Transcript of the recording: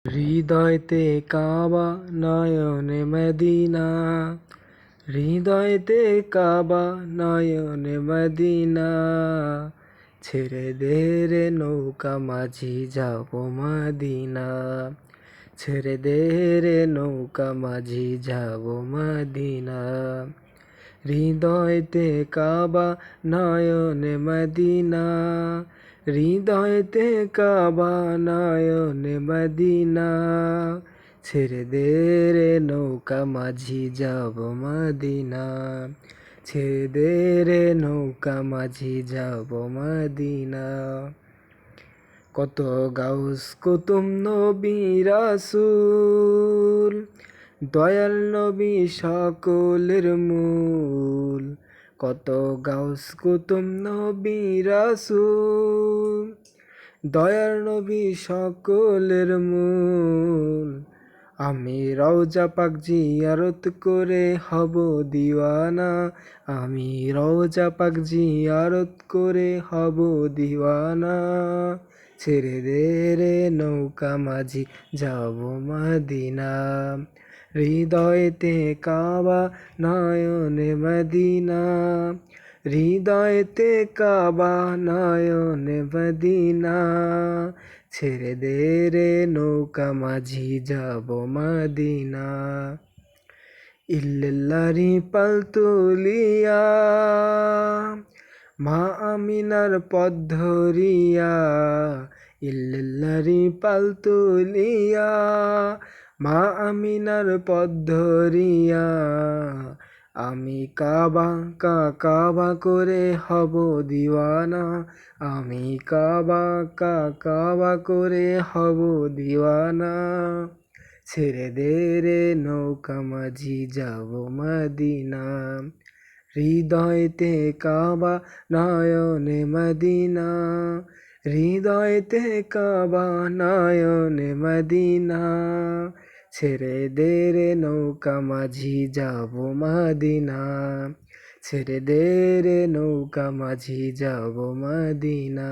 হৃদয়তে কাবা নয়নে মদিনা, হৃদয়তে কাবা নয়নে মদিনা। ছেড়ে দে রে নৌকা মাঝি যাব মদিনা, ছেড়ে দে রে নৌকা মাঝি যাব মদিনা। হৃদয়তে কাবা নয়নে মদিনা, হৃদয়তে কাবা নয়নে মদিনা। ছেড়ে দে রে নৌকা মাঝি যাব মদিনা, ছেড়ে দে রে নৌকা মাঝি যাব মদিনা। কত গাউস কুতুম নবী রাসূল, দয়াল নবী সকলের মূল। কত গাউস কুতুম নবী রাসূল, দয়াল নবী সকলের মূল। আমি রওজা পাক জিয়ারত করে হব দিওয়ানা, আমি রওজা পাক জিয়ারত করে হব দিওয়ানা। ছেড়ে দে রে নৌকা মাঝি যাব মদিনা, হৃদয়তে কাবা নয়নে মদিনা, হৃদয়তে কাবা নয়নে মদিনা। ছেড়ে দে রে নৌকা মাঝি যাব মদিনা। ইল্লাল্লাহরি পাল তুলিয়া মা আমিনার পথ ধরিয়া, ইল্লাল্লাহরি পাল তুলিয়া মা আমিনার পথ ধরিয়া। আমি কাবা কাবা করে হব দিওয়ানা, আমি কাবা করে হব দিওয়ানা। ছেড়ে দে রে নৌকা মাঝি যাব মদিনা, হৃদয়তে কাবা নয়নে মদিনা, হৃদয়তে কাবা নয়নে মদিনা। ছেড়ে দে রে নৌকা মাঝি যাব মদিনা, ছেড়ে দে রে নৌকা মাঝি যাব মদিনা।